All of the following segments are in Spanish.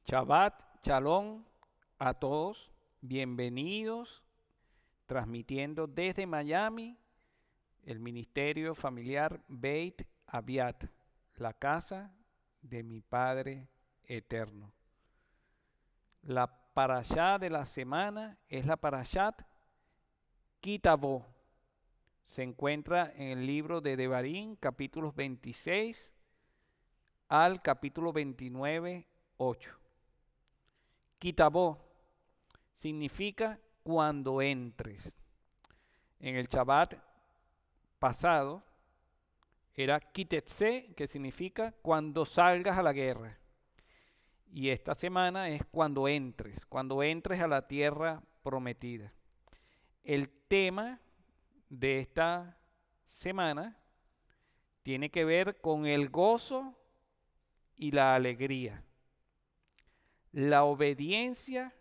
Shabbat, Shalom a todos, bienvenidos, transmitiendo desde Miami el Ministerio Familiar Beit Aviat, la casa de mi Padre Eterno. La parashá de la semana es la parashat Kitavó. Se encuentra en el libro de Devarim, capítulos 26 al capítulo 29, 8. Kitavó significa cuando entres. En el Shabbat pasado era Kitetse, que significa cuando salgas a la guerra. Y esta semana es cuando entres a la tierra prometida. El tema de esta semana tiene que ver con el gozo y la alegría, la obediencia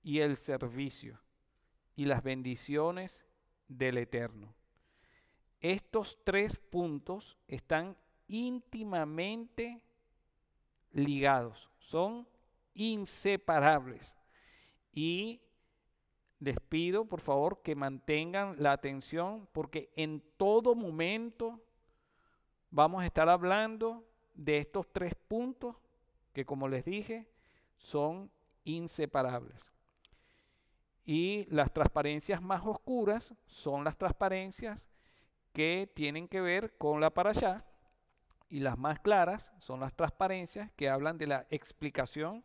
y el servicio y las bendiciones del Eterno. Estos tres puntos están íntimamente ligados, son inseparables. Y les pido por favor que mantengan la atención porque en todo momento vamos a estar hablando de estos tres puntos que, como les dije, son inseparables. Y las transparencias más oscuras son las transparencias que tienen que ver con la parashá, y las más claras son las transparencias que hablan de la explicación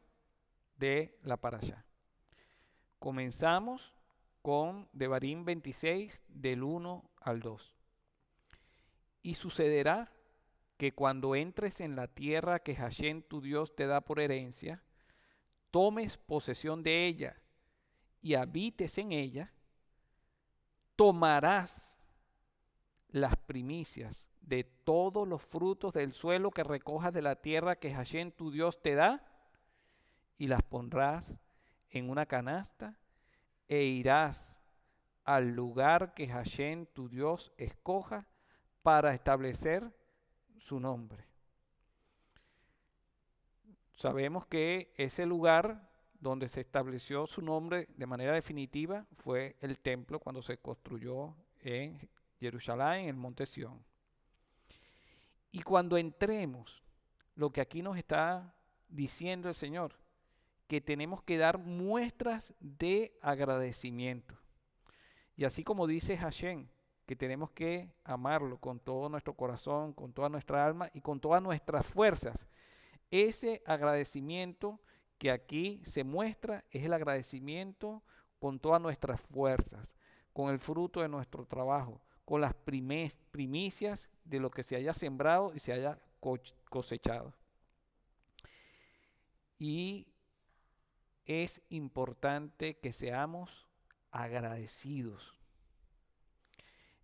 de la parashá. Comenzamos con Devarim 26 del 1 al 2. Y sucederá que cuando entres en la tierra que Hashem tu Dios te da por herencia, tomes posesión de ella y habites en ella, tomarás las primicias de todos los frutos del suelo que recojas de la tierra que Hashem tu Dios te da, y las pondrás en una canasta e irás al lugar que Hashem tu Dios escoja para establecer su nombre. Sabemos que ese lugar donde se estableció su nombre de manera definitiva fue el templo cuando se construyó en Jerusalén, en el monte Sión. Y cuando entremos, lo que aquí nos está diciendo el Señor, que tenemos que dar muestras de agradecimiento. Y así como dice Hashem, que tenemos que amarlo con todo nuestro corazón, con toda nuestra alma y con todas nuestras fuerzas. Ese agradecimiento que aquí se muestra es el agradecimiento con todas nuestras fuerzas, con el fruto de nuestro trabajo, con las primicias de lo que se haya sembrado y se haya cosechado. Y es importante que seamos agradecidos.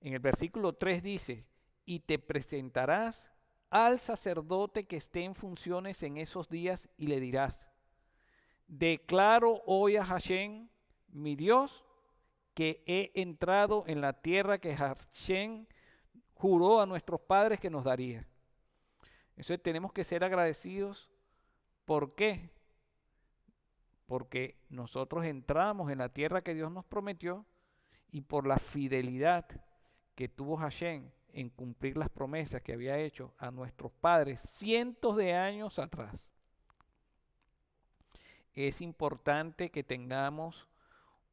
En el versículo 3 dice, y te presentarás al sacerdote que esté en funciones en esos días y le dirás, declaro hoy a Hashem, mi Dios, que he entrado en la tierra que Hashem juró a nuestros padres que nos daría. Entonces tenemos que ser agradecidos. ¿Por qué? Porque nosotros entramos en la tierra que Dios nos prometió y por la fidelidad que tuvo Hashem en cumplir las promesas que había hecho a nuestros padres cientos de años atrás. Es importante que tengamos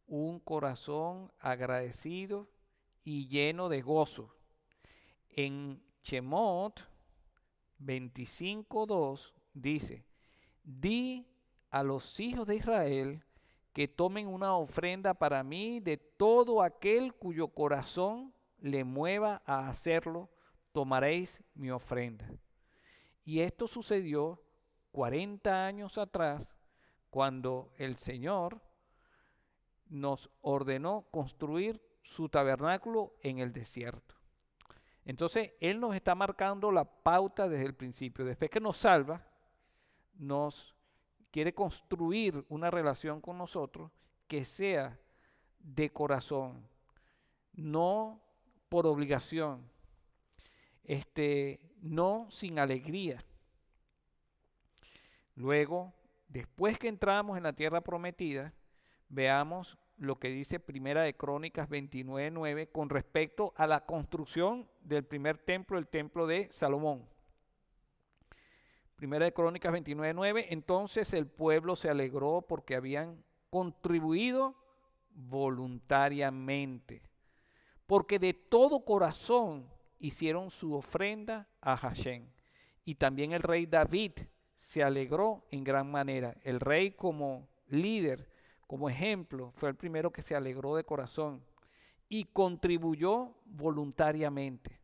un corazón agradecido y lleno de gozo. En Shemot 25:2 dice, di a los hijos de Israel que tomen una ofrenda para mí de todo aquel cuyo corazón le mueva a hacerlo, tomaréis mi ofrenda. Y esto sucedió 40 años atrás, cuando el Señor nos ordenó construir su tabernáculo en el desierto. Entonces, Él nos está marcando la pauta desde el principio. Después que nos salva, nos quiere construir una relación con nosotros que sea de corazón, no por obligación, no sin alegría. Luego Después que entramos en la tierra prometida, veamos lo que dice Primera de Crónicas 29:9 con respecto a la construcción del primer templo, el templo de Salomón. Primera de Crónicas 29:9, entonces el pueblo se alegró porque habían contribuido voluntariamente, porque de todo corazón hicieron su ofrenda a Hashem. Y también el rey David se alegró en gran manera. El rey como líder, como ejemplo, fue el primero que se alegró de corazón y contribuyó voluntariamente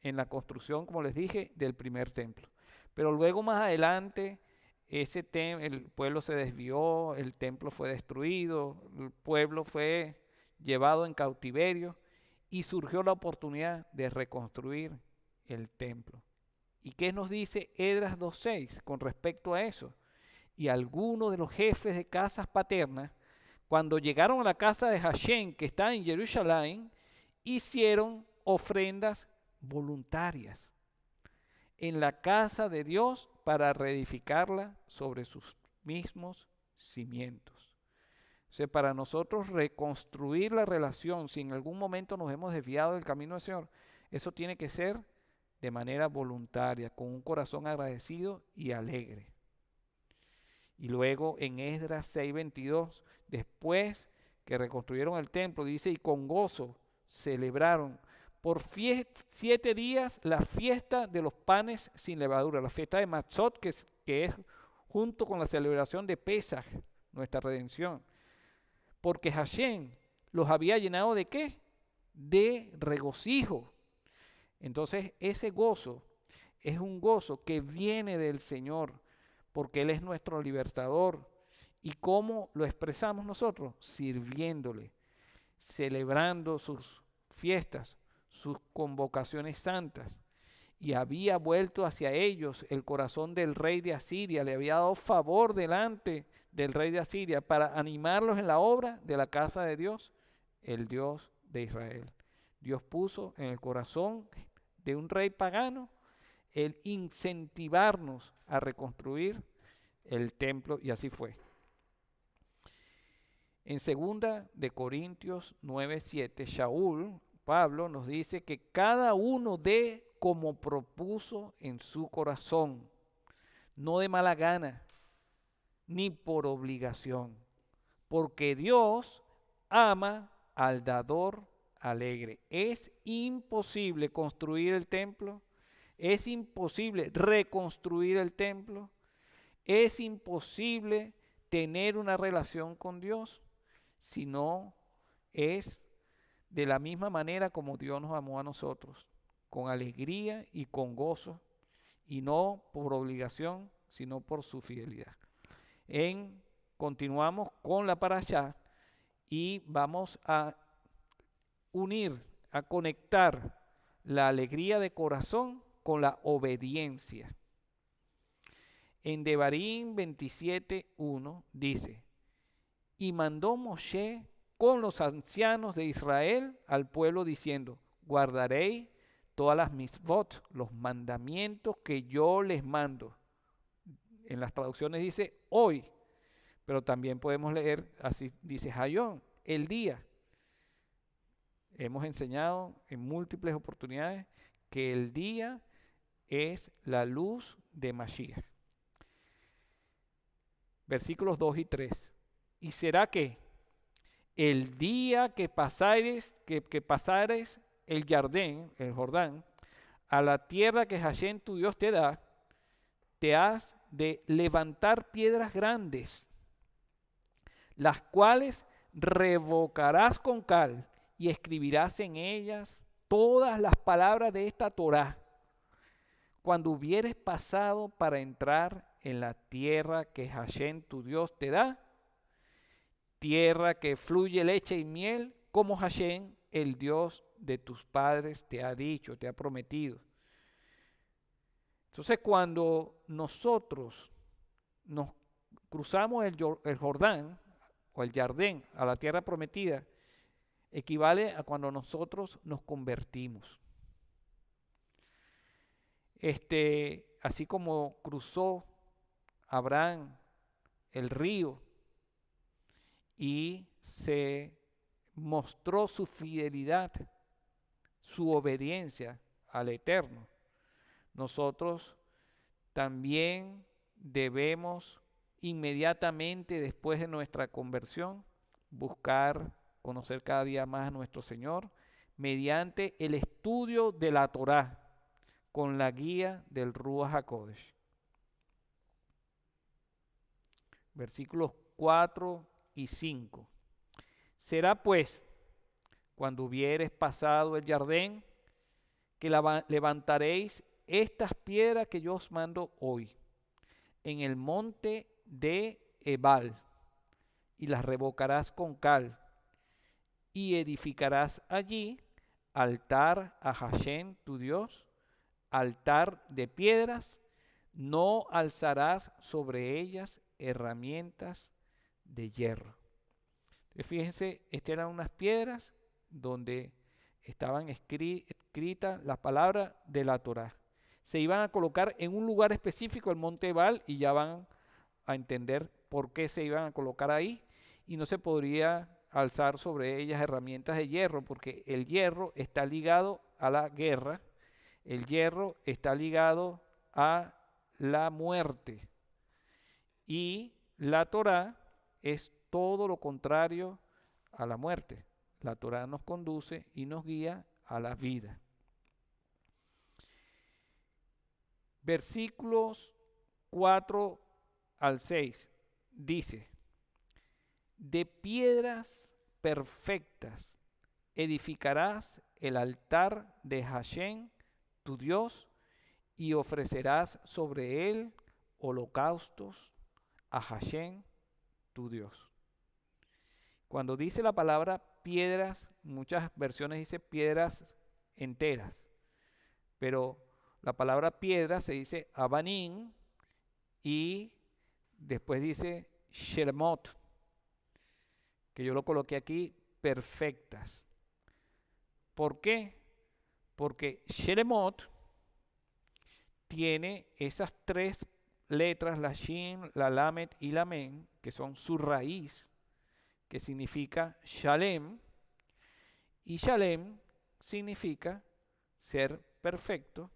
en la construcción, como les dije, del primer templo. Pero luego más adelante, el pueblo se desvió, el templo fue destruido, el pueblo fue llevado en cautiverio y surgió la oportunidad de reconstruir el templo. ¿Y qué nos dice Esdras 2:6 con respecto a eso? Y algunos de los jefes de casas paternas, cuando llegaron a la casa de Hashem, que está en Jerusalén, hicieron ofrendas voluntarias en la casa de Dios para reedificarla sobre sus mismos cimientos. O sea, para nosotros reconstruir la relación, si en algún momento nos hemos desviado del camino del Señor, eso tiene que ser de manera voluntaria, con un corazón agradecido y alegre. Y luego en Esdras 6:22, después que reconstruyeron el templo, dice, y con gozo celebraron por 7 días la fiesta de los panes sin levadura, la fiesta de Matzot, que es junto con la celebración de Pesaj, nuestra redención. Porque Hashem los había llenado ¿de qué? De regocijo. Entonces ese gozo es un gozo que viene del Señor, porque Él es nuestro libertador. ¿Y cómo lo expresamos nosotros? Sirviéndole, celebrando sus fiestas, sus convocaciones santas. Y había vuelto hacia ellos el corazón del rey de Asiria, le había dado favor delante del rey de Asiria para animarlos en la obra de la casa de Dios, el Dios de Israel. Dios puso en el corazón de un rey pagano el incentivarnos a reconstruir el templo, y así fue. En 2 de Corintios 9:7, Pablo nos dice que cada uno dé como propuso en su corazón, no de mala gana, ni por obligación, porque Dios ama al dador alegre. Es imposible construir el templo, es imposible reconstruir el templo, es imposible tener una relación con Dios si no es de la misma manera como Dios nos amó a nosotros, con alegría y con gozo, y no por obligación, sino por su fidelidad. Continuamos con la parashá y vamos a unir, a conectar la alegría de corazón con la obediencia. En Devarim 27:1 dice, y mandó Moshe con los ancianos de Israel al pueblo diciendo, guardaréis todas las mitzvot, los mandamientos que yo les mando. En las traducciones dice hoy, pero también podemos leer, así dice Hayón, el día. Hemos enseñado en múltiples oportunidades que el día es la luz de Mashiach. Versículos 2 y 3. Y será que el día que pasares el Jordán, a la tierra que Hashem tu Dios te da, te has de levantar piedras grandes, las cuales revocarás con cal y escribirás en ellas todas las palabras de esta Torá, cuando hubieres pasado para entrar en la tierra que Hashem tu Dios te da, tierra que fluye leche y miel, como Hashem, el Dios de tus padres, te ha dicho, te ha prometido. Entonces, cuando nosotros nos cruzamos el Jordán o el Jardín a la tierra prometida, equivale a cuando nosotros nos convertimos. Así como cruzó Abraham el río y se mostró su fidelidad, su obediencia al Eterno, nosotros también debemos inmediatamente después de nuestra conversión buscar conocer cada día más a nuestro Señor mediante el estudio de la Torá con la guía del Ruach HaKodesh. Versículos 4 y 5. Será pues, cuando hubieres pasado el Jardín, que levantaréis estas piedras que yo os mando hoy en el monte de Ebal, y las revocarás con cal, y edificarás allí altar a Hashem tu Dios, altar de piedras, no alzarás sobre ellas herramientas de hierro. Entonces, fíjense, estas eran unas piedras donde estaban escritas las palabras de la Torá. Se iban a colocar en un lugar específico, el monte Ebal, y ya van a entender por qué se iban a colocar ahí, y no se podría alzar sobre ellas herramientas de hierro, porque el hierro está ligado a la guerra, el hierro está ligado a la muerte, y la Torá es todo lo contrario a la muerte. La Torá nos conduce y nos guía a la vida. Versículos 4 al 6 dice: de piedras perfectas edificarás el altar de Hashem, tu Dios, y ofrecerás sobre él holocaustos a Hashem, tu Dios. Cuando dice la palabra piedras, muchas versiones dice piedras enteras, pero la palabra piedra se dice abanín y después dice sheremot, que yo lo coloqué aquí, perfectas. ¿Por qué? Porque sheremot tiene esas tres letras, la shin, la lamet y la men, que son su raíz, que significa shalem, y shalem significa ser perfecto,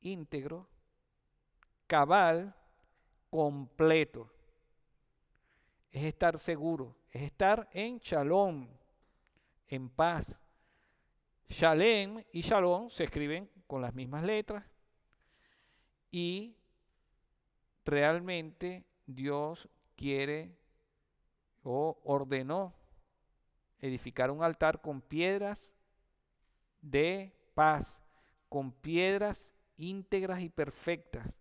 íntegro, cabal, completo. Es estar seguro, es estar en shalom, en paz. Shalem y shalom se escriben con las mismas letras y realmente Dios quiere o ordenó edificar un altar con piedras de paz, con piedras íntegras y perfectas,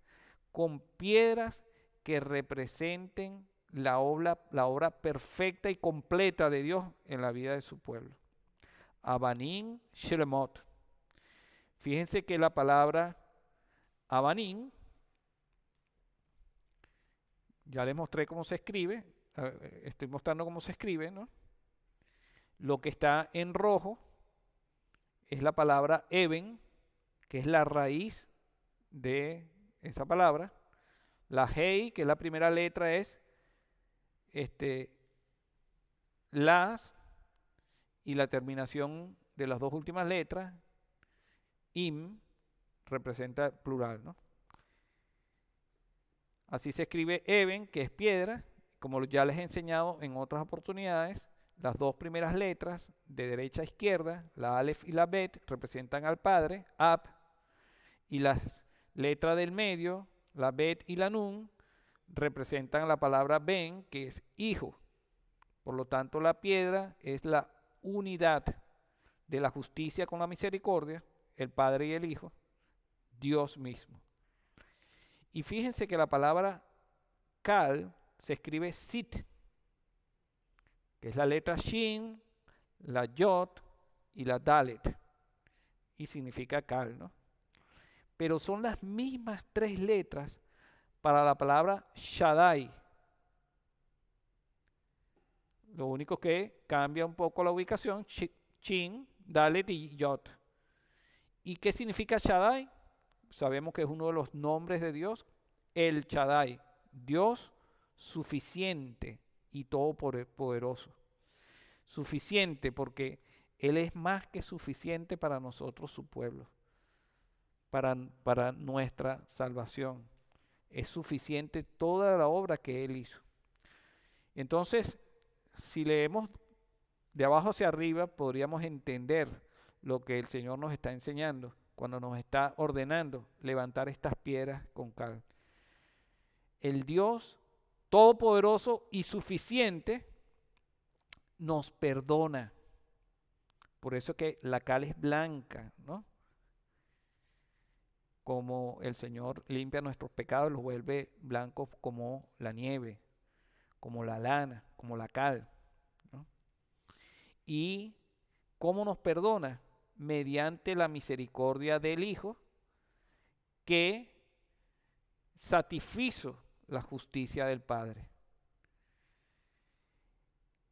con piedras que representen la obra perfecta y completa de Dios en la vida de su pueblo. Abanín Shelemot. Fíjense que la palabra Abanín, ya les mostré cómo se escribe, estoy mostrando cómo se escribe, ¿no? Lo que está en rojo es la palabra Eben, que es la raíz de esa palabra. La Hei, que es la primera letra, es las, y la terminación de las dos últimas letras, im, representa plural, ¿no? Así se escribe Eben, que es piedra, como ya les he enseñado en otras oportunidades. Las dos primeras letras, de derecha a izquierda, la Aleph y la Bet, representan al Padre, Ab, y las letras del medio, la Bet y la Nun, representan la palabra Ben, que es hijo. Por lo tanto, la piedra es la unidad de la justicia con la misericordia, el Padre y el Hijo, Dios mismo. Y fíjense que la palabra Kal se escribe Sit, que es la letra Shin, la Yod y la Dalet, y significa Kal, ¿no? Pero son las mismas tres letras para la palabra Shaddai. Lo único que cambia un poco la ubicación, Shin, Dalet y Yod. ¿Y qué significa Shaddai? Sabemos que es uno de los nombres de Dios, el Shaddai, Dios suficiente y todopoderoso. Suficiente porque Él es más que suficiente para nosotros, su pueblo, para nuestra salvación. Es suficiente toda la obra que Él hizo. Entonces, si leemos de abajo hacia arriba, podríamos entender lo que el Señor nos está enseñando cuando nos está ordenando levantar estas piedras con cal. El Dios todopoderoso y suficiente nos perdona. Por eso que la cal es blanca, ¿no? Como el Señor limpia nuestros pecados, los vuelve blancos como la nieve, como la lana, como la cal, ¿no? ¿Y cómo nos perdona? Mediante la misericordia del Hijo, que satisfizo la justicia del Padre.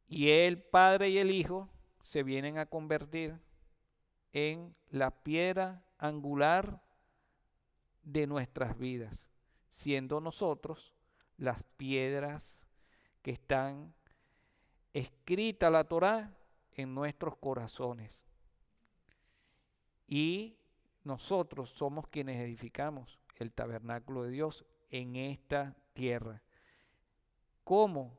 Y el Padre y el Hijo se vienen a convertir en la piedra angular de nuestras vidas, siendo nosotros las piedras que están escrita la Torá en nuestros corazones. Y nosotros somos quienes edificamos el tabernáculo de Dios en esta tierra. ¿Cómo?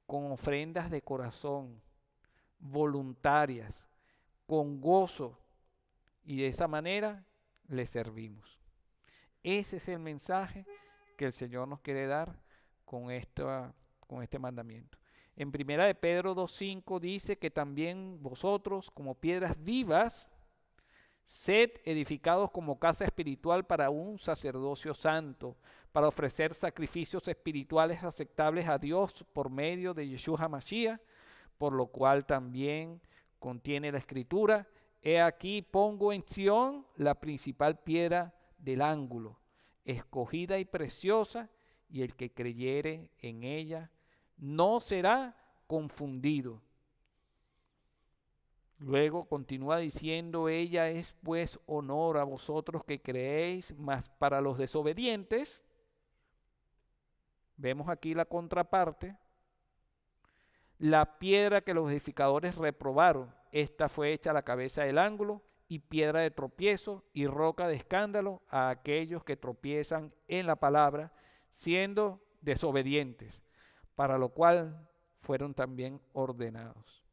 Con ofrendas de corazón, voluntarias, con gozo, y de esa manera le servimos. Ese es el mensaje que el Señor nos quiere dar con este mandamiento. En 1 de Pedro 2:5 dice que también vosotros, como piedras vivas, sed edificados como casa espiritual para un sacerdocio santo, para ofrecer sacrificios espirituales aceptables a Dios por medio de Yeshua HaMashiach, por lo cual también contiene la Escritura: he aquí pongo en Sión la principal piedra del ángulo, escogida y preciosa, y el que creyere en ella no será confundido. Luego continúa diciendo: ella es pues honor a vosotros que creéis, mas para los desobedientes, vemos aquí la contraparte, la piedra que los edificadores reprobaron, esta fue hecha la cabeza del ángulo, y piedra de tropiezo y roca de escándalo a aquellos que tropiezan en la palabra, siendo desobedientes, para lo cual fueron también ordenados.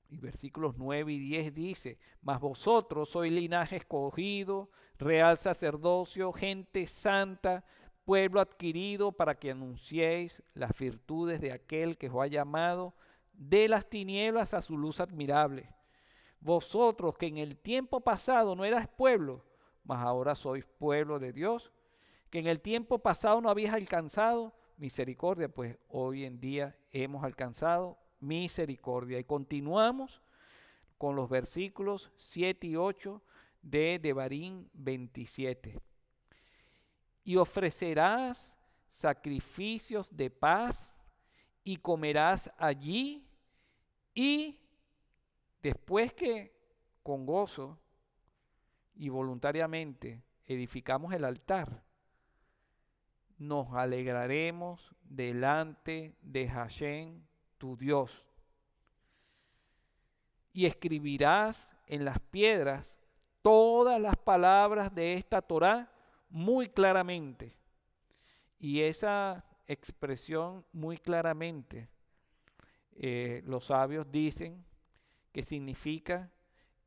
Y versículos 9 y 10 dice: mas vosotros sois linaje escogido, real sacerdocio, gente santa, pueblo adquirido, para que anunciéis las virtudes de aquel que os ha llamado de las tinieblas a su luz admirable. Vosotros que en el tiempo pasado no erais pueblo, mas ahora sois pueblo de Dios, que en el tiempo pasado no habéis alcanzado misericordia, pues hoy en día hemos alcanzado misericordia. Y continuamos con los versículos 7 y 8 de Devarim 27. Y ofrecerás sacrificios de paz y comerás allí, y después que con gozo y voluntariamente edificamos el altar, nos alegraremos delante de Hashem, tu Dios. Y escribirás en las piedras todas las palabras de esta Torá muy claramente. Y esa expresión muy claramente, los sabios dicen que significa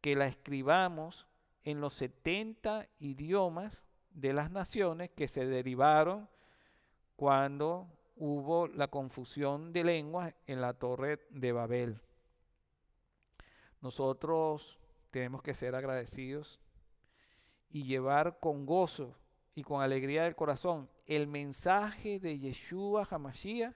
que la escribamos en los 70 idiomas de las naciones que se derivaron cuando hubo la confusión de lenguas en la Torre de Babel. Nosotros tenemos que ser agradecidos y llevar con gozo y con alegría del corazón el mensaje de Yeshua HaMashiach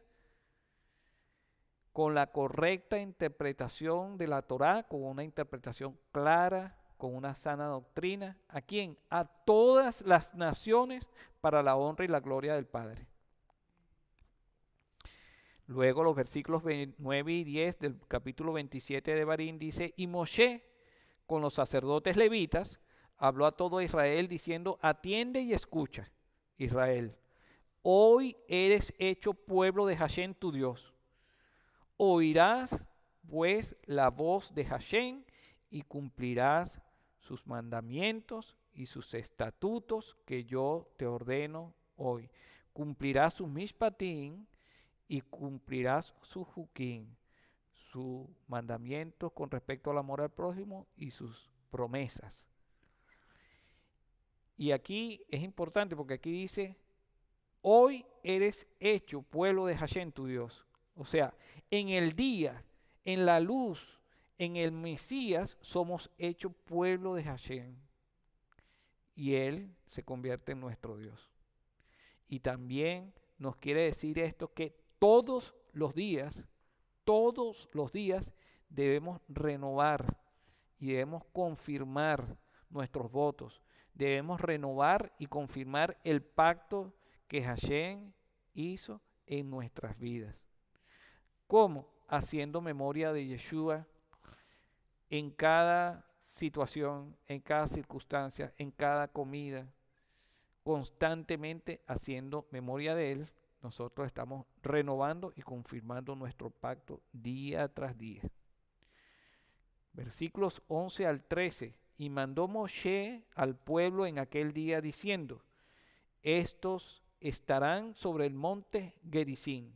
con la correcta interpretación de la Torá, con una interpretación clara, con una sana doctrina. ¿A quién? A todas las naciones, para la honra y la gloria del Padre. Luego los versículos 9 y 10 del capítulo 27 de Devarim dice: y Moshe con los sacerdotes levitas habló a todo Israel diciendo: atiende y escucha, Israel, Hoy eres hecho pueblo de Hashem tu Dios. Oirás pues la voz de Hashem y cumplirás sus mandamientos y sus estatutos que yo te ordeno hoy. Cumplirás sus mishpatim y cumplirás sus jukim, sus mandamientos con respecto al amor al prójimo y sus promesas. Y aquí es importante porque aquí dice, hoy eres hecho pueblo de Hashem tu Dios. O sea, en el día, en la luz, en el Mesías, somos hechos pueblo de Hashem. Y Él se convierte en nuestro Dios. Y también nos quiere decir esto que todos los días debemos renovar y debemos confirmar nuestros votos. Debemos renovar y confirmar el pacto que Hashem hizo en nuestras vidas. ¿Cómo? Haciendo memoria de Yeshua en cada situación, en cada circunstancia, en cada comida, constantemente haciendo memoria de Él. Nosotros estamos renovando y confirmando nuestro pacto día tras día. Versículos 11 al 13. Y mandó Moshe al pueblo en aquel día diciendo, estos estarán sobre el monte Gerizim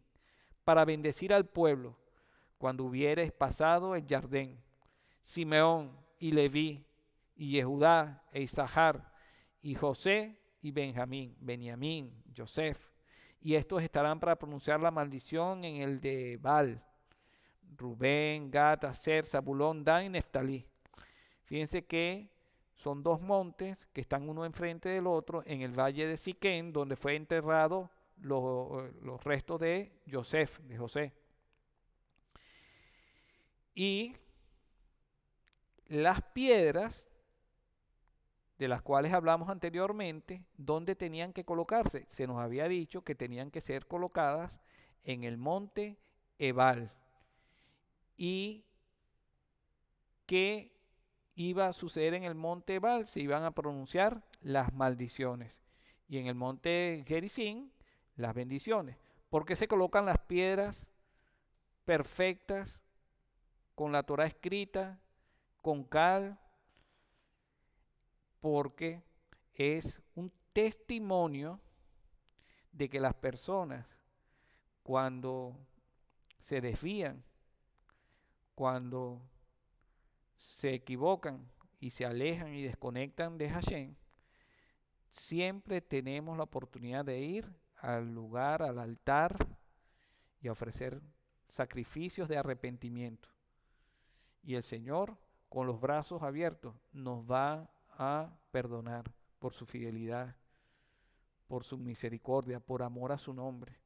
para bendecir al pueblo cuando hubieres pasado el Jardín. Simeón y Leví y Yehudá e Isahar y José y Beniamín, Joseph. Y estos estarán para pronunciar la maldición en el de Baal. Rubén, Gad, Aser, Zabulón, Dan y Neftalí. Fíjense que son dos montes que están uno enfrente del otro en el valle de Siquén, donde fue enterrado los restos de José. Y las piedras de las cuales hablamos anteriormente, ¿dónde tenían que colocarse? Se nos había dicho que tenían que ser colocadas en el monte Ebal. ¿Y qué iba a suceder en el monte Ebal? Se iban a pronunciar las maldiciones. Y en el monte Gerizim, las bendiciones. ¿Por qué se colocan las piedras perfectas, con la Torah escrita, con cal? Porque es un testimonio de que las personas, cuando se desvían, cuando se equivocan y se alejan y desconectan de Hashem, siempre tenemos la oportunidad de ir al lugar, al altar y ofrecer sacrificios de arrepentimiento. Y el Señor, con los brazos abiertos, nos va a perdonar por su fidelidad, por su misericordia, por amor a su nombre.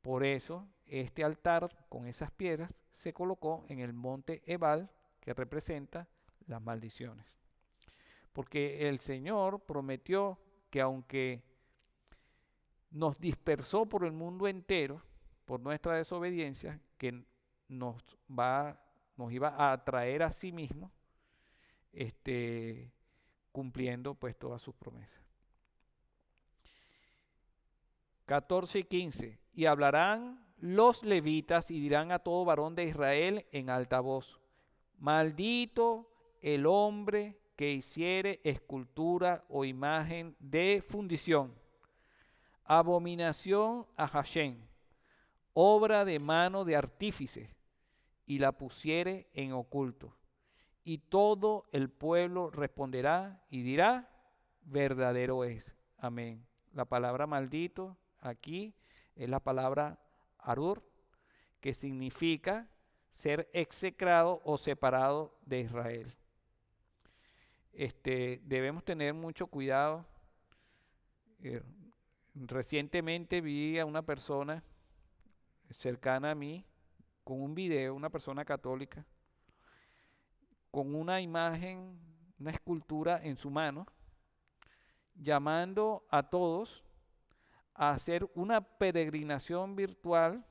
Por eso, este altar con esas piedras se colocó en el monte Ebal, que representa las maldiciones. Porque el Señor prometió que aunque nos dispersó por el mundo entero, por nuestra desobediencia, que nos iba a traer a sí mismo, cumpliendo pues todas sus promesas. 14 y 15. Y hablarán los levitas y dirán a todo varón de Israel en alta voz, maldito el hombre que hiciere escultura o imagen de fundición, abominación a Hashem, obra de mano de artífice, y la pusiere en oculto. Y todo el pueblo responderá y dirá, verdadero es. Amén. La palabra maldito aquí es la palabra arur, que significa ser execrado o separado de Israel. Debemos tener mucho cuidado. Recientemente vi a una persona cercana a mí con un video, una persona católica, con una imagen, una escultura en su mano, llamando a todos a hacer una peregrinación virtual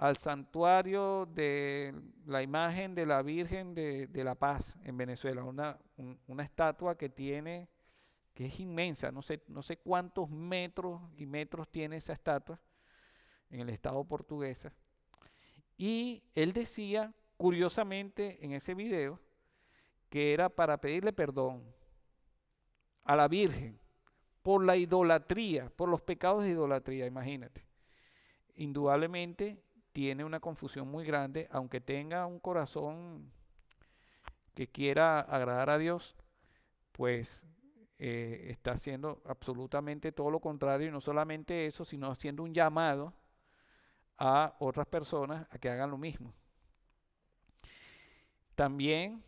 al santuario de la imagen de la Virgen de la Paz en Venezuela, una estatua que tiene que es inmensa, no sé cuántos metros y metros tiene esa estatua en el estado portuguesa. Y él decía, curiosamente, en ese video, que era para pedirle perdón a la Virgen por la idolatría, por los pecados de idolatría, imagínate. Indudablemente tiene una confusión muy grande, aunque tenga un corazón que quiera agradar a Dios, pues está haciendo absolutamente todo lo contrario, y no solamente eso, sino haciendo un llamado a otras personas a que hagan lo mismo. También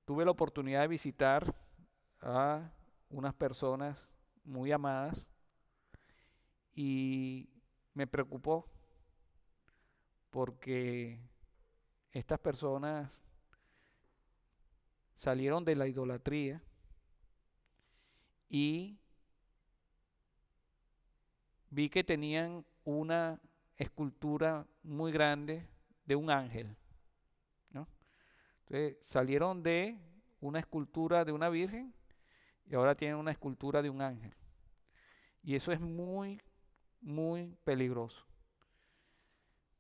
tuve la oportunidad de visitar a unas personas muy amadas y me preocupó porque estas personas salieron de la idolatría y vi que tenían una escultura muy grande de un ángel, ¿no? Entonces, salieron de una escultura de una virgen y ahora tienen una escultura de un ángel. Y eso es muy, muy peligroso,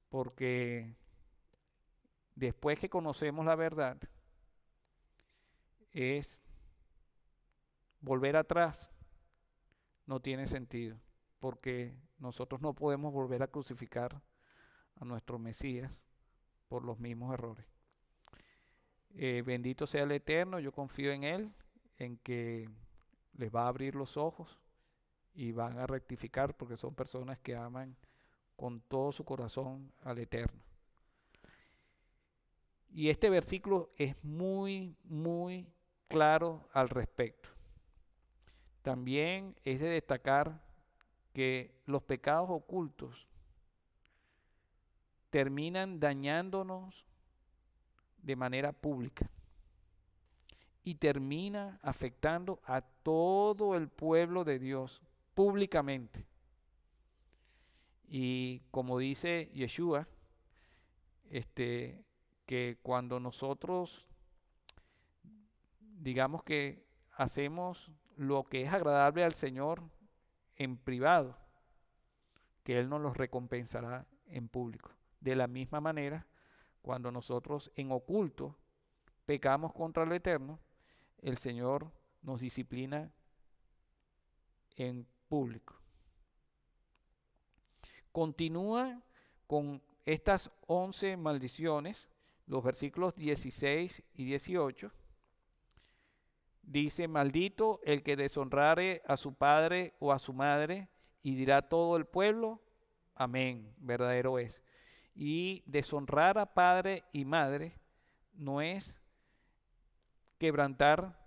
porque después que conocemos la verdad, es volver atrás, no tiene sentido, porque nosotros no podemos volver a crucificar a nuestro Mesías por los mismos errores. Bendito sea el Eterno, yo confío en Él, en que les va a abrir los ojos y van a rectificar, porque son personas que aman con todo su corazón al Eterno. Y este versículo es muy, muy claro al respecto. También es de destacar que los pecados ocultos terminan dañándonos de manera pública y termina afectando a todo el pueblo de Dios públicamente. Y como dice Yeshua, que cuando nosotros digamos que hacemos lo que es agradable al Señor en privado, que Él nos los recompensará en público. De la misma manera, cuando nosotros en oculto pecamos contra el Eterno, el Señor nos disciplina en público. Continúa con estas 11 maldiciones, los versículos 16 y 18. Dice, maldito el que deshonrare a su padre o a su madre, y dirá todo el pueblo, amén, verdadero es. Y deshonrar a padre y madre no es quebrantar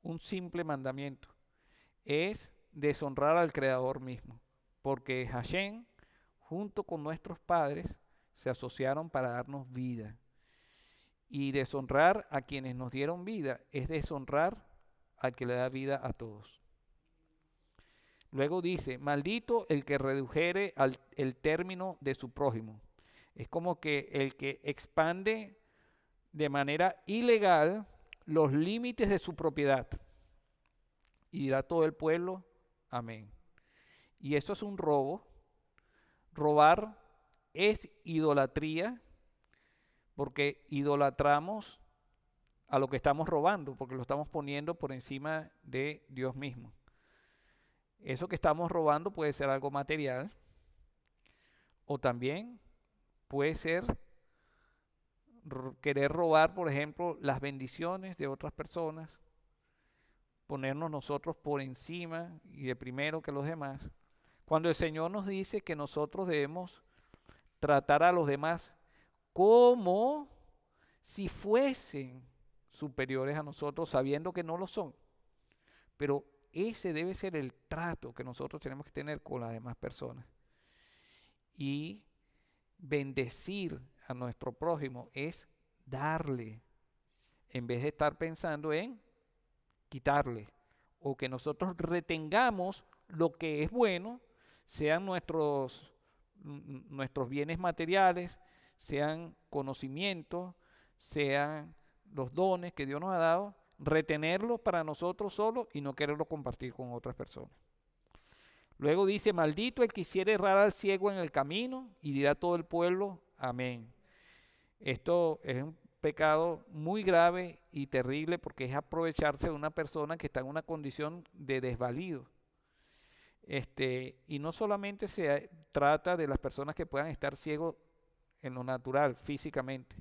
un simple mandamiento, es deshonrar al Creador mismo, porque Hashem, junto con nuestros padres, se asociaron para darnos vida. Y deshonrar a quienes nos dieron vida es deshonrar al que le da vida a todos. Luego dice, maldito el que redujere el término de su prójimo. Es como que el que expande de manera ilegal los límites de su propiedad. Y dirá todo el pueblo, amén. Y eso es un robo. Robar es idolatría, porque idolatramos a lo que estamos robando, porque lo estamos poniendo por encima de Dios mismo. Eso que estamos robando puede ser algo material, o también puede ser querer robar, por ejemplo, las bendiciones de otras personas, ponernos nosotros por encima y de primero que los demás. Cuando el Señor nos dice que nosotros debemos tratar a los demás como si fuesen superiores a nosotros, sabiendo que no lo son. Pero ese debe ser el trato que nosotros tenemos que tener con las demás personas. Y bendecir a nuestro prójimo es darle, en vez de estar pensando en quitarle, o que nosotros retengamos lo que es bueno, sean nuestros bienes materiales, sean conocimientos, sean los dones que Dios nos ha dado, retenerlo para nosotros solos y no quererlo compartir con otras personas. Luego dice, maldito el que hiciere errar al ciego en el camino, y dirá todo el pueblo, amén. Esto es un pecado muy grave y terrible porque es aprovecharse de una persona que está en una condición de desvalido. Y no solamente se trata de las personas que puedan estar ciegos en lo natural, físicamente,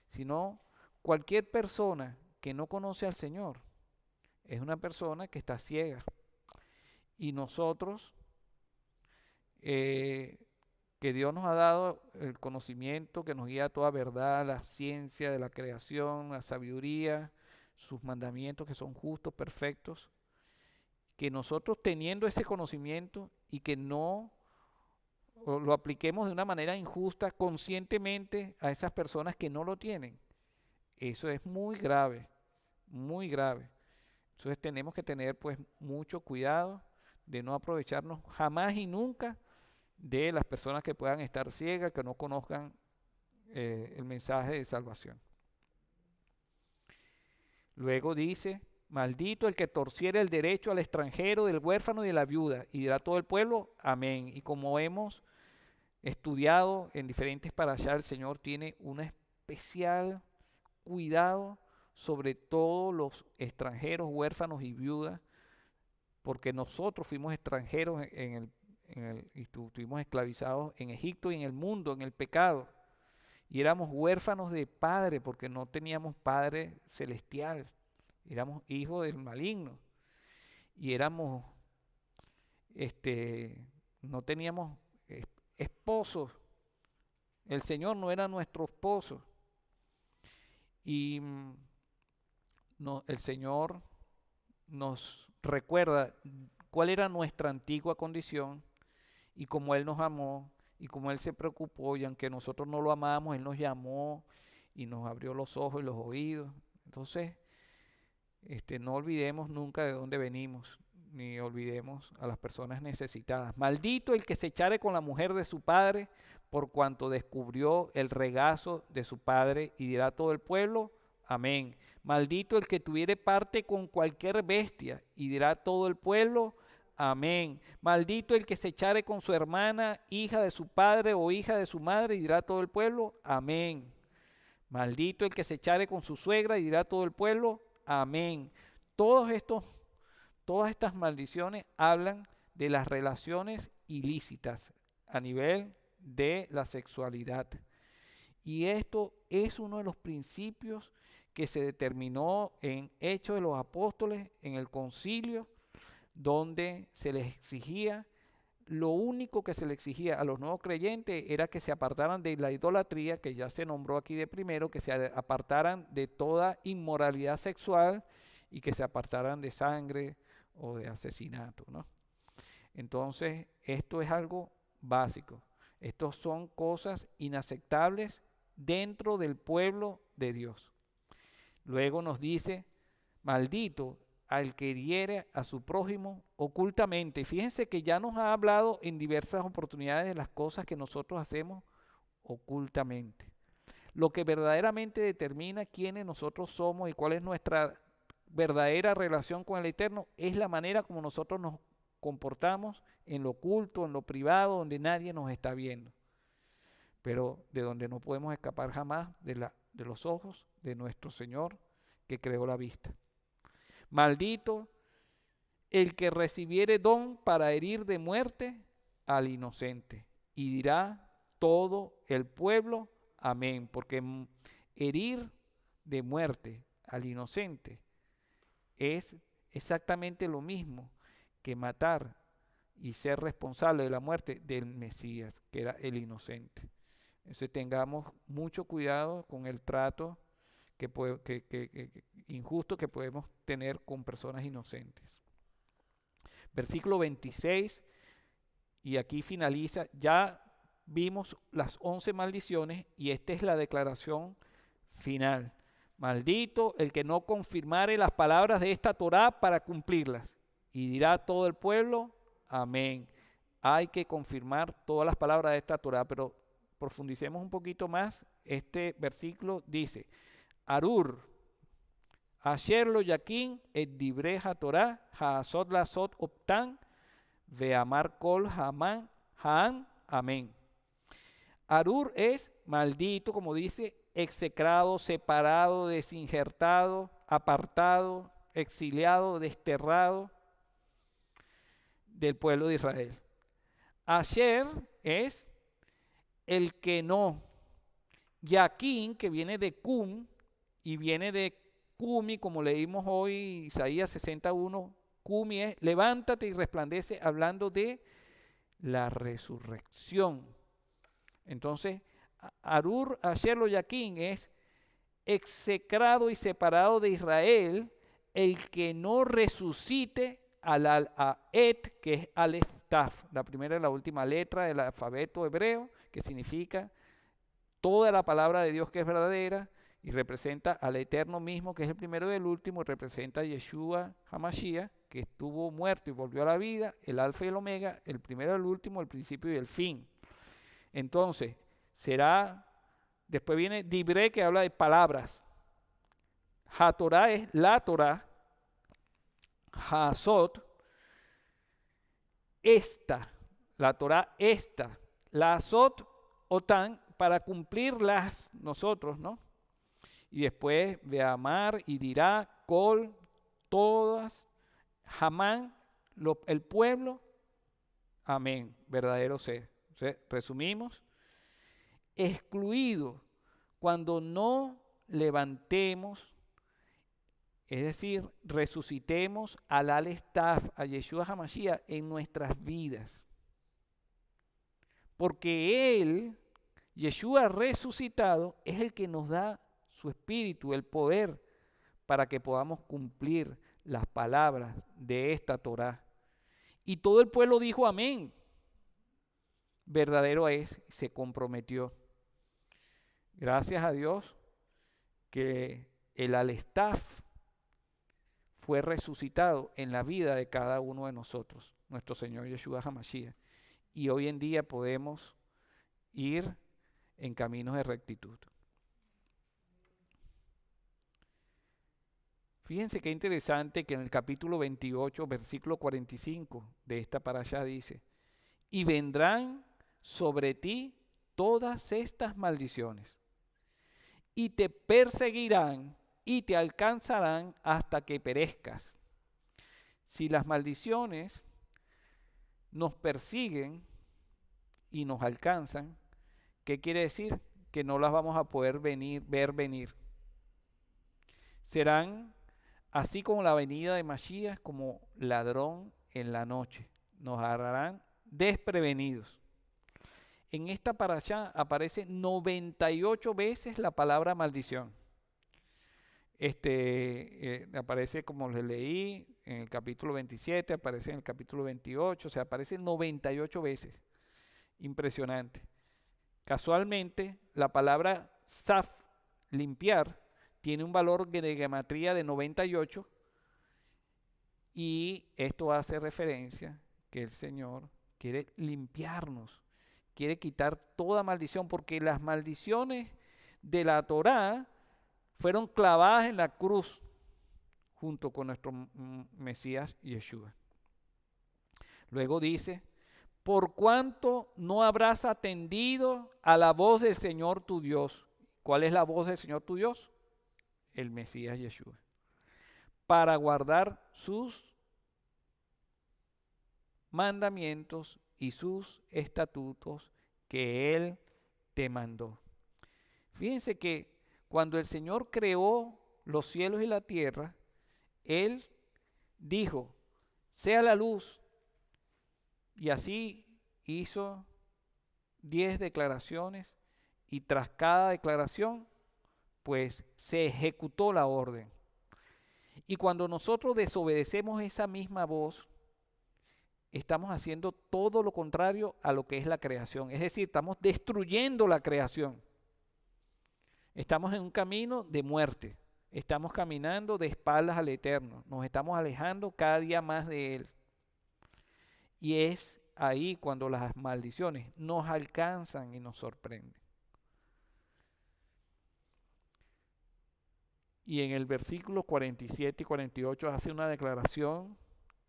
sino cualquier persona que no conoce al Señor es una persona que está ciega. Y nosotros, que Dios nos ha dado el conocimiento que nos guía a toda verdad, la ciencia de la creación, la sabiduría, sus mandamientos que son justos, perfectos, que nosotros teniendo ese conocimiento y que no lo apliquemos de una manera injusta conscientemente a esas personas que no lo tienen. Eso es muy grave, muy grave. Entonces tenemos que tener pues mucho cuidado de no aprovecharnos jamás y nunca de las personas que puedan estar ciegas, que no conozcan el mensaje de salvación. Luego dice, maldito el que torciere el derecho al extranjero, del huérfano y de la viuda, y dirá todo el pueblo, amén. Y como hemos estudiado en diferentes parashá, el Señor tiene un especial cuidado sobre todos los extranjeros, huérfanos y viudas, porque nosotros fuimos extranjeros y estuvimos esclavizados en Egipto y en el mundo, en el pecado. Y éramos huérfanos de padre porque no teníamos padre celestial. Éramos hijos del maligno. Y no teníamos esposos. El Señor no era nuestro esposo. Y el Señor nos recuerda cuál era nuestra antigua condición y cómo Él nos amó y cómo Él se preocupó, y aunque nosotros no lo amábamos, Él nos llamó y nos abrió los ojos y los oídos. Entonces, no olvidemos nunca de dónde venimos, ni olvidemos a las personas necesitadas. Maldito el que se echare con la mujer de su padre, por cuanto descubrió el regazo de su padre, y dirá todo el pueblo, amén. Maldito el que tuviere parte con cualquier bestia, y dirá todo el pueblo, amén. Maldito el que se echare con su hermana, hija de su padre o hija de su madre, y dirá todo el pueblo, amén. Maldito el que se echare con su suegra, y dirá todo el pueblo, amén. Todas estas maldiciones hablan de las relaciones ilícitas a nivel de la sexualidad. Y esto es uno de los principios que se determinó en Hechos de los Apóstoles, en el concilio, donde se les exigía, lo único que se le exigía a los nuevos creyentes era que se apartaran de la idolatría, que ya se nombró aquí de primero, que se apartaran de toda inmoralidad sexual y que se apartaran de sangre o de asesinato, ¿no? Entonces, esto es algo básico. Estos son cosas inaceptables dentro del pueblo de Dios. Luego nos dice, maldito al que hiere a su prójimo ocultamente. Y fíjense que ya nos ha hablado en diversas oportunidades de las cosas que nosotros hacemos ocultamente. Lo que verdaderamente determina quiénes nosotros somos y cuál es nuestra verdadera relación con el Eterno es la manera como nosotros nos comportamos en lo oculto, en lo privado, donde nadie nos está viendo. Pero de donde no podemos escapar jamás de los ojos de nuestro Señor que creó la vista. Maldito el que recibiere don para herir de muerte al inocente, y dirá todo el pueblo, amén. Porque herir de muerte al inocente es exactamente lo mismo que matar y ser responsable de la muerte del Mesías, que era el inocente. Entonces tengamos mucho cuidado con el trato injusto que podemos tener con personas inocentes. Versículo 26, y aquí finaliza, ya vimos las 11 maldiciones y esta es la declaración final. Maldito el que no confirmare las palabras de esta Torá para cumplirlas, y dirá todo el pueblo, amén. Hay que confirmar todas las palabras de esta Torá, pero profundicemos un poquito más. Este versículo dice, Arur Asher lo yakin et dibre hatorá, haasot lasot optan, veamar kol haman, haan, amén. Arur es maldito, como dice, execrado, separado, desinjertado, apartado, exiliado, desterrado del pueblo de Israel. Asher es el que no. Yaquín, que viene de Cum y viene de Cumi, como leímos hoy Isaías 61, Cumi es levántate y resplandece, hablando de la resurrección. Entonces, Arur, Asher lo Yaquín es execrado y separado de Israel, el que no resucite a Et, que es Aleph Taf, la primera y la última letra del alfabeto hebreo, que significa toda la palabra de Dios que es verdadera y representa al Eterno mismo, que es el primero y el último, y representa a Yeshua HaMashiach, que estuvo muerto y volvió a la vida, el alfa y el omega, el primero y el último, el principio y el fin. Entonces, después viene Dibre, que habla de palabras. HaTorah es la Torah. Haasot, la Torah esta. La Azot, Otan, para cumplirlas nosotros, ¿no? Y después de amar y dirá, Kol, todas, Hamán, el pueblo, amén, verdadero ser. Resumimos, excluido cuando no levantemos, es decir, resucitemos al Aleph Taf, a Yeshua HaMashiach en nuestras vidas. Porque Él, Yeshua resucitado, es el que nos da su espíritu, el poder, para que podamos cumplir las palabras de esta Torá. Y todo el pueblo dijo amén. Verdadero es, se comprometió. Gracias a Dios que el Aleph Taf fue resucitado en la vida de cada uno de nosotros, nuestro Señor Yeshua HaMashiach. Y hoy en día podemos ir en caminos de rectitud. Fíjense qué interesante que en el capítulo 28, versículo 45 de esta parashá dice, y vendrán sobre ti todas estas maldiciones, y te perseguirán y te alcanzarán hasta que perezcas. Si las maldiciones nos persiguen y nos alcanzan, ¿qué quiere decir? Que no las vamos a poder ver venir. Serán así como la venida de Mashiach, como ladrón en la noche. Nos agarrarán desprevenidos. En esta parashá aparece 98 veces la palabra maldición. Aparece, como les leí, en el capítulo 27, aparece en el capítulo 28, o sea, aparece 98 veces. Impresionante. Casualmente, la palabra saf, limpiar, tiene un valor de gematría de 98 y esto hace referencia que el Señor quiere limpiarnos, quiere quitar toda maldición, porque las maldiciones de la Torá fueron clavadas en la cruz junto con nuestro Mesías Yeshua. Luego dice, por cuanto no habrás atendido a la voz del Señor tu Dios. ¿Cuál es la voz del Señor tu Dios? El Mesías Yeshua. Para guardar sus mandamientos y sus estatutos que Él te mandó. Fíjense que cuando el Señor creó los cielos y la tierra, Él dijo, sea la luz. Y así hizo 10 declaraciones y tras cada declaración, pues se ejecutó la orden. Y cuando nosotros desobedecemos esa misma voz, estamos haciendo todo lo contrario a lo que es la creación. Es decir, estamos destruyendo la creación. Estamos en un camino de muerte. Estamos caminando de espaldas al Eterno. Nos estamos alejando cada día más de Él. Y es ahí cuando las maldiciones nos alcanzan y nos sorprenden. Y en el versículo 47 y 48 hace una declaración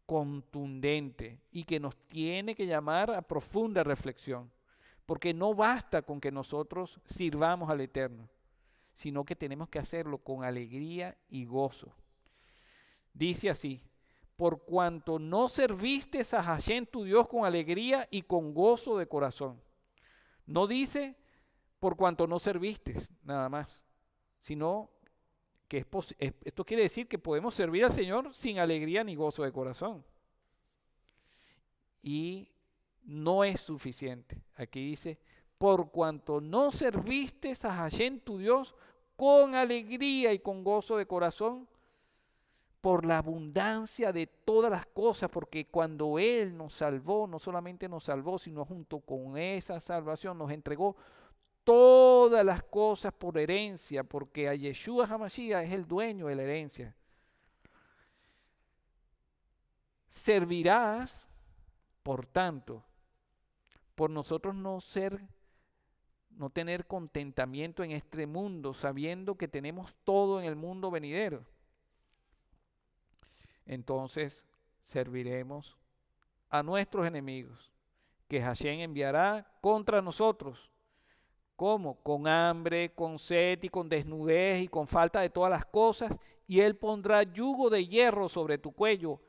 contundente y que nos tiene que llamar a profunda reflexión, porque no basta con que nosotros sirvamos al Eterno, sino que tenemos que hacerlo con alegría y gozo. Dice así: por cuanto no serviste a Hashem tu Dios con alegría y con gozo de corazón. No dice por cuanto no serviste, nada más, sino que esto quiere decir que podemos servir al Señor sin alegría ni gozo de corazón. Y no es suficiente. Aquí dice, por cuanto no serviste a Hashem tu Dios con alegría y con gozo de corazón, por la abundancia de todas las cosas, porque cuando Él nos salvó, no solamente nos salvó, sino junto con esa salvación nos entregó todas las cosas por herencia, porque a Yeshua HaMashiach es el dueño de la herencia. Servirás, por tanto, por nosotros no tener contentamiento en este mundo, sabiendo que tenemos todo en el mundo venidero. Entonces serviremos a nuestros enemigos, que Hashem enviará contra nosotros. ¿Cómo? Con hambre, con sed y con desnudez y con falta de todas las cosas, y Él pondrá yugo de hierro sobre tu cuello.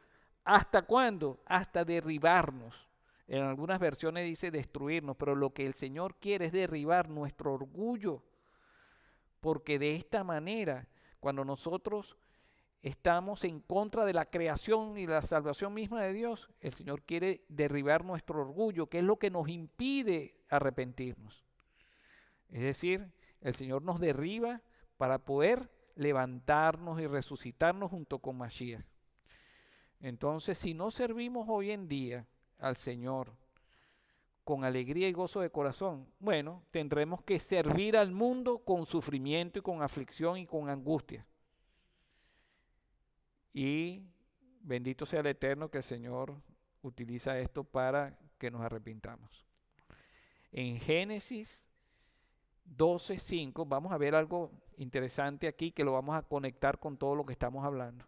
¿Hasta cuándo? Hasta derribarnos. En algunas versiones dice destruirnos, pero lo que el Señor quiere es derribar nuestro orgullo, porque de esta manera, cuando nosotros estamos en contra de la creación y la salvación misma de Dios, el Señor quiere derribar nuestro orgullo, que es lo que nos impide arrepentirnos. Es decir, el Señor nos derriba para poder levantarnos y resucitarnos junto con Mashiach. Entonces, si no servimos hoy en día al Señor con alegría y gozo de corazón, bueno, tendremos que servir al mundo con sufrimiento y con aflicción y con angustia. Y bendito sea el Eterno que el Señor utiliza esto para que nos arrepintamos. En Génesis 12:5 vamos a ver algo interesante aquí que lo vamos a conectar con todo lo que estamos hablando.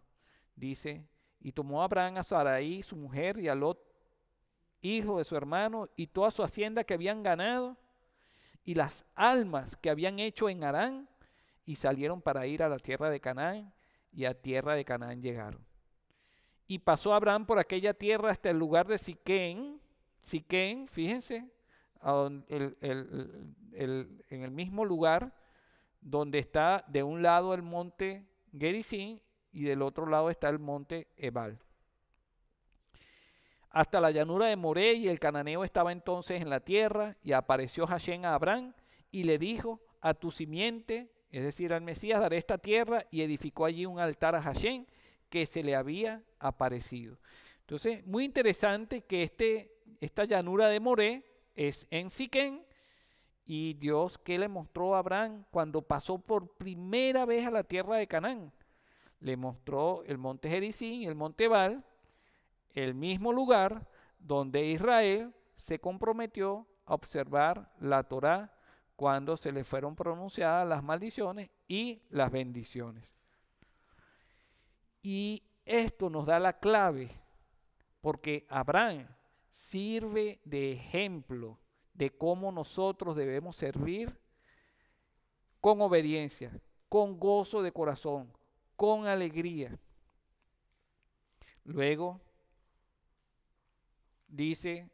Dice, y tomó Abraham a Sarai, su mujer, y a Lot, hijo de su hermano, y toda su hacienda que habían ganado, y las almas que habían hecho en Harán, y salieron para ir a la tierra de Canaán, y a tierra de Canaán llegaron. Y pasó Abraham por aquella tierra hasta el lugar de Siquén, fíjense, en el mismo lugar donde está de un lado el monte Gerizim y del otro lado está el monte Ebal. Hasta la llanura de Moré, y el cananeo estaba entonces en la tierra, y apareció Hashem a Abraham y le dijo, a tu simiente, es decir, al Mesías, daré esta tierra, y edificó allí un altar a Hashem que se le había aparecido. Entonces, muy interesante que esta llanura de Moré es en Siquén, y Dios, ¿qué le mostró a Abraham cuando pasó por primera vez a la tierra de Canaán? Le mostró el monte Gerizim y el monte Ebal, el mismo lugar donde Israel se comprometió a observar la Torá cuando se le fueron pronunciadas las maldiciones y las bendiciones. Y esto nos da la clave, porque Abraham sirve de ejemplo de cómo nosotros debemos servir con obediencia, con gozo de corazón, con alegría. Luego dice,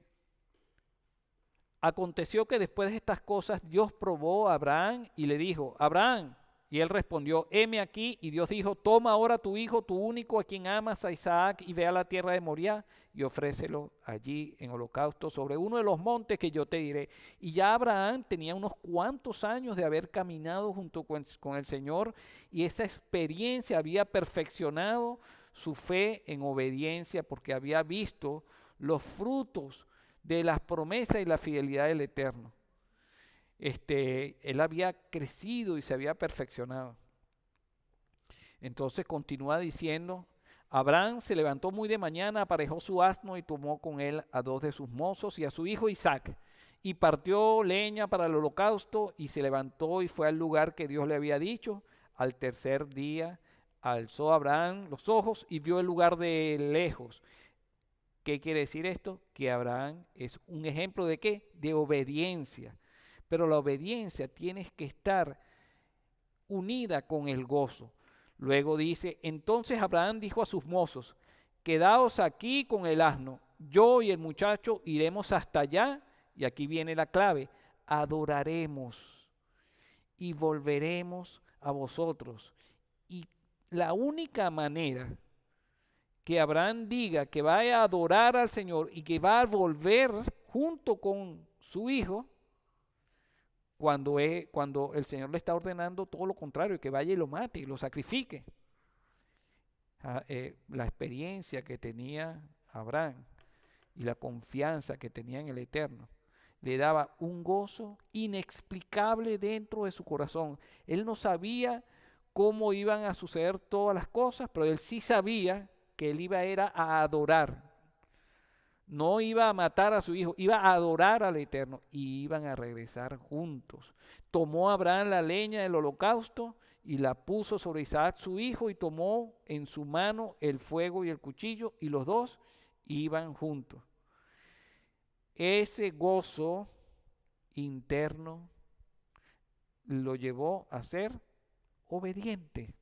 aconteció que después de estas cosas Dios probó a Abraham y le dijo, Abraham, y él respondió, heme aquí, y Dios dijo, toma ahora tu hijo, tu único, a quien amas, a Isaac, y ve a la tierra de Moriah, y ofrécelo allí en holocausto sobre uno de los montes que yo te diré. Y ya Abraham tenía unos cuantos años de haber caminado junto con el Señor, y esa experiencia había perfeccionado su fe en obediencia, porque había visto los frutos de las promesas y la fidelidad del Eterno. Él había crecido y se había perfeccionado. Entonces continúa diciendo, Abraham se levantó muy de mañana, aparejó su asno y tomó con él a 2 de sus mozos y a su hijo Isaac, y partió leña para el holocausto, y se levantó y fue al lugar que Dios le había dicho. Al tercer día alzó Abraham los ojos y vio el lugar de lejos. ¿Qué quiere decir esto? Que Abraham es un ejemplo de ¿qué? De obediencia. Pero la obediencia tiene que estar unida con el gozo. Luego dice, entonces Abraham dijo a sus mozos, quedaos aquí con el asno, yo y el muchacho iremos hasta allá, y aquí viene la clave, adoraremos y volveremos a vosotros. Y la única manera que Abraham diga que va a adorar al Señor y que va a volver junto con su hijo, cuando el Señor le está ordenando todo lo contrario, que vaya y lo mate y lo sacrifique. La experiencia que tenía Abraham y la confianza que tenía en el Eterno le daba un gozo inexplicable dentro de su corazón. Él no sabía cómo iban a suceder todas las cosas, pero él sí sabía que él era a adorar. No iba a matar a su hijo, iba a adorar al Eterno y iban a regresar juntos. Tomó Abraham la leña del holocausto y la puso sobre Isaac su hijo y tomó en su mano el fuego y el cuchillo y los dos iban juntos. Ese gozo interno lo llevó a ser obediente.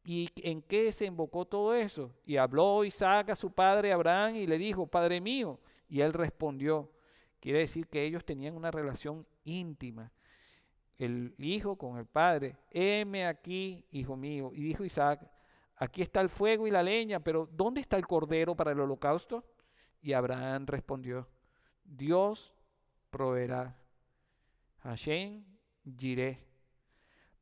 ¿Y en qué desembocó todo eso? Y habló Isaac a su padre Abraham y le dijo, Padre mío. Y él respondió. Quiere decir que ellos tenían una relación íntima. El hijo con el padre. Heme aquí, hijo mío. Y dijo Isaac, aquí está el fuego y la leña, pero ¿dónde está el cordero para el holocausto? Y Abraham respondió, Dios proveerá. Hashem Jireh.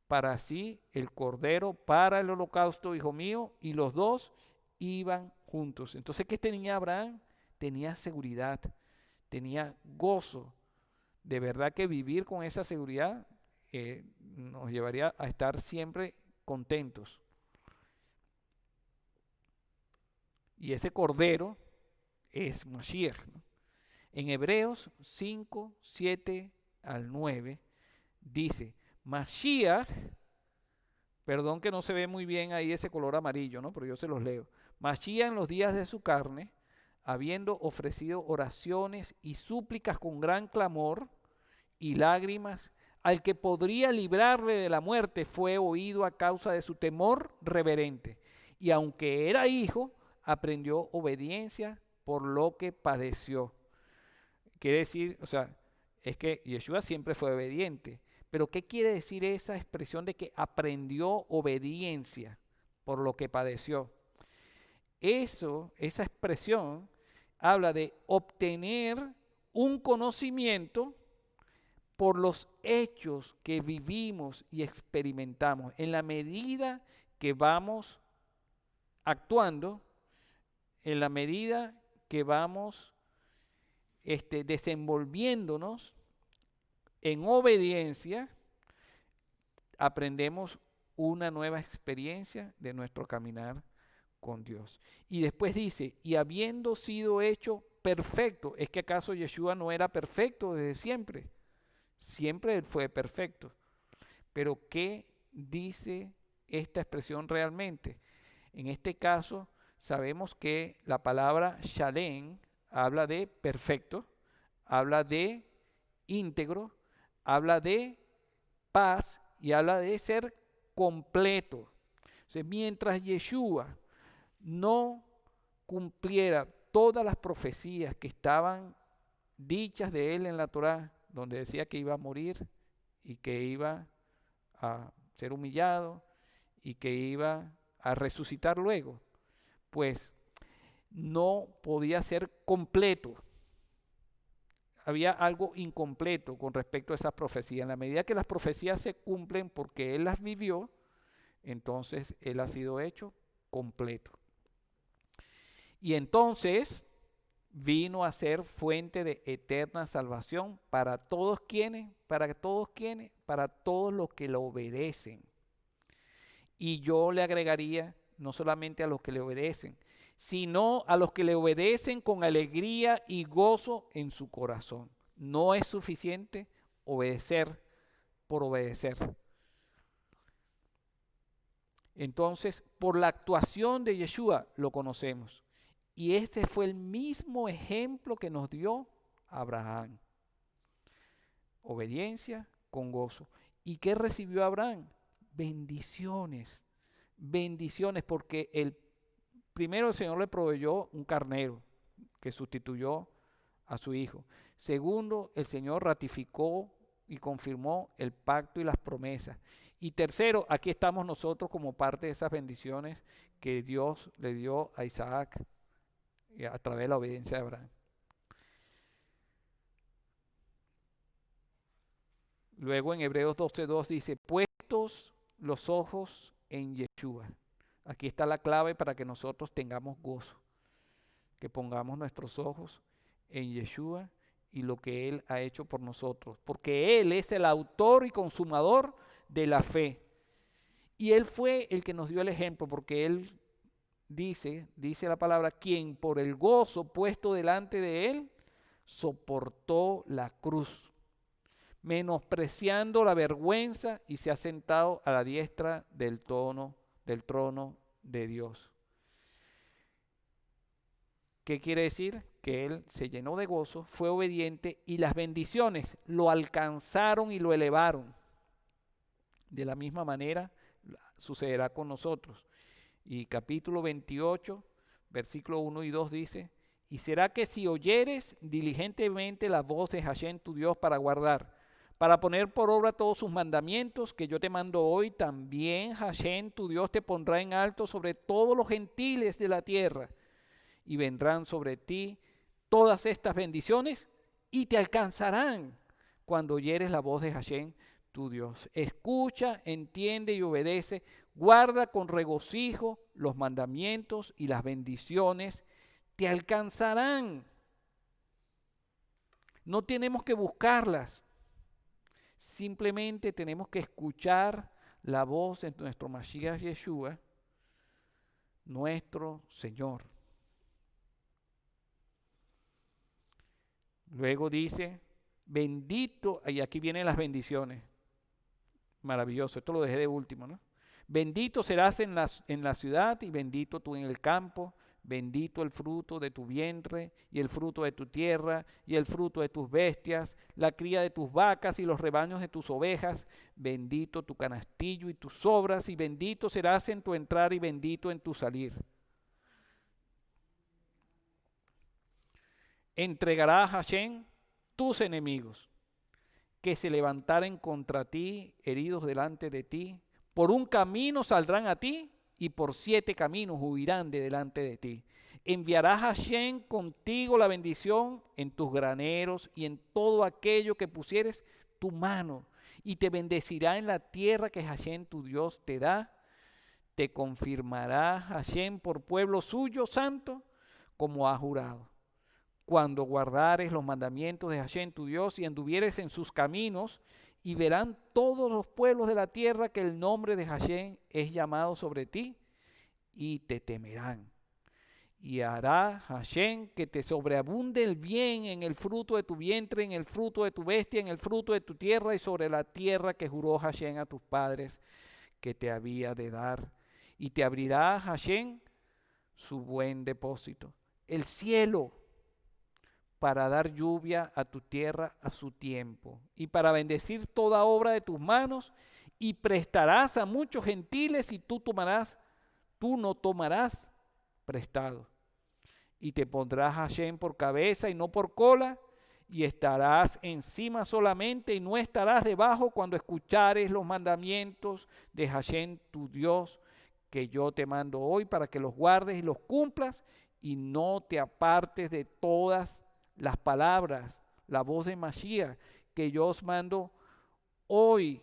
Para sí el cordero para el holocausto, hijo mío, y los dos iban juntos. Entonces, ¿qué tenía Abraham? Tenía seguridad, tenía gozo. De verdad que vivir con esa seguridad nos llevaría a estar siempre contentos. Y ese cordero es Mashiach, ¿no? En Hebreos 5, 7 al 9 dice, Mashiach, perdón que no se ve muy bien ahí ese color amarillo, ¿no? Pero yo se los leo. Mashiach en los días de su carne, habiendo ofrecido oraciones y súplicas con gran clamor y lágrimas, al que podría librarle de la muerte, fue oído a causa de su temor reverente. Y aunque era hijo, aprendió obediencia por lo que padeció. Quiere decir, o sea, es que Yeshua siempre fue obediente. Pero ¿qué quiere decir esa expresión de que aprendió obediencia por lo que padeció? Esa expresión habla de obtener un conocimiento por los hechos que vivimos y experimentamos. En la medida que vamos actuando, en la medida que vamos desenvolviéndonos en obediencia, aprendemos una nueva experiencia de nuestro caminar con Dios. Y después dice, y habiendo sido hecho perfecto, ¿es que acaso Yeshua no era perfecto desde siempre? Siempre él fue perfecto. Pero ¿qué dice esta expresión realmente? En este caso, sabemos que la palabra shalem habla de perfecto, habla de íntegro, habla de paz y habla de ser completo. O sea, mientras Yeshua no cumpliera todas las profecías que estaban dichas de él en la Torá, donde decía que iba a morir y que iba a ser humillado y que iba a resucitar luego, pues no podía ser completo. Había algo incompleto con respecto a esas profecías. En la medida que las profecías se cumplen porque él las vivió, entonces él ha sido hecho completo. Y entonces vino a ser fuente de eterna salvación para todos quienes, para todos los que lo obedecen. Y yo le agregaría, no solamente a los que le obedecen, sino a los que le obedecen con alegría y gozo en su corazón. No es suficiente obedecer por obedecer. Entonces, por la actuación de Yeshua lo conocemos. Y este fue el mismo ejemplo que nos dio Abraham. Obediencia con gozo. ¿Y qué recibió Abraham? Bendiciones. Bendiciones, porque primero el Señor le proveyó un carnero que sustituyó a su hijo. Segundo, el Señor ratificó y confirmó el pacto y las promesas. Y tercero, aquí estamos nosotros como parte de esas bendiciones que Dios le dio a Isaac a través de la obediencia de Abraham. Luego en Hebreos 12:2 dice, puestos los ojos en Yeshua. Aquí está la clave para que nosotros tengamos gozo, que pongamos nuestros ojos en Yeshua y lo que Él ha hecho por nosotros, porque Él es el autor y consumador de la fe. Y Él fue el que nos dio el ejemplo, porque Él dice la palabra, quien por el gozo puesto delante de Él, soportó la cruz, menospreciando la vergüenza, y se ha sentado a la diestra del trono de Dios. ¿Qué quiere decir? Que él se llenó de gozo, fue obediente y las bendiciones lo alcanzaron y lo elevaron. De la misma manera sucederá con nosotros. Y capítulo 28, versículo 1 y 2 dice, y será que si oyeres diligentemente la voz de Hashem tu Dios para guardar, para poner por obra todos sus mandamientos que yo te mando hoy, también Hashem tu Dios te pondrá en alto sobre todos los gentiles de la tierra, y vendrán sobre ti todas estas bendiciones y te alcanzarán cuando oyeres la voz de Hashem tu Dios. Escucha, entiende y obedece, guarda con regocijo los mandamientos y las bendiciones te alcanzarán. No tenemos que buscarlas, simplemente tenemos que escuchar la voz de nuestro Mashiach Yeshua, nuestro Señor. Luego dice, bendito, y aquí vienen las bendiciones. Maravilloso, esto lo dejé de último, ¿no? Bendito serás en la ciudad y bendito tú en el campo, bendito el fruto de tu vientre y el fruto de tu tierra y el fruto de tus bestias, la cría de tus vacas y los rebaños de tus ovejas, bendito tu canastillo y tus sobras y bendito serás en tu entrar y bendito en tu salir. Entregará a Hashem tus enemigos, que se levantaren contra ti, heridos delante de ti. Por un camino saldrán a ti, y por 7 caminos huirán de delante de ti. Enviará Hashem contigo la bendición en tus graneros y en todo aquello que pusieres tu mano, y te bendecirá en la tierra que Hashem tu Dios te da. Te confirmará Hashem por pueblo suyo santo, como ha jurado. Cuando guardares los mandamientos de Hashem tu Dios y anduvieres en sus caminos, y verán todos los pueblos de la tierra que el nombre de Hashem es llamado sobre ti, y te temerán. Y hará Hashem que te sobreabunde el bien en el fruto de tu vientre, en el fruto de tu bestia, en el fruto de tu tierra y sobre la tierra que juró Hashem a tus padres que te había de dar. Y te abrirá Hashem su buen depósito, el cielo, para dar lluvia a tu tierra a su tiempo, y para bendecir toda obra de tus manos, y prestarás a muchos gentiles, y tú no tomarás prestado. Y te pondrás Hashem por cabeza y no por cola, y estarás encima solamente, y no estarás debajo cuando escuchares los mandamientos de Hashem tu Dios, que yo te mando hoy, para que los guardes y los cumplas, y no te apartes de todas las palabras, la voz de Mashiach, que yo os mando hoy,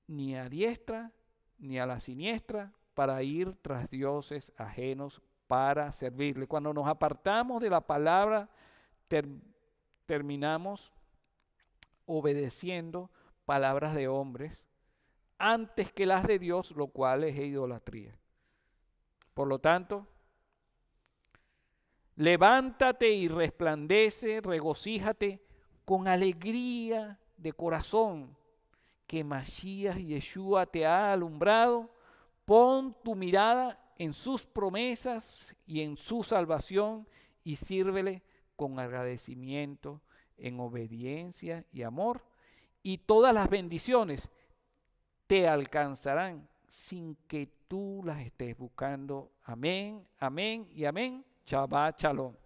ni a diestra ni a la siniestra, para ir tras dioses ajenos para servirle. Cuando nos apartamos de la palabra, terminamos obedeciendo palabras de hombres antes que las de Dios, lo cual es idolatría. Por lo tanto, levántate y resplandece, regocíjate con alegría de corazón, que Mashiach Yeshua te ha alumbrado, Pon tu mirada en sus promesas y en su salvación y sírvele con agradecimiento, en obediencia y amor. Y todas las bendiciones te alcanzarán sin que tú las estés buscando. Amén, amén y amén. Shabbat shalom.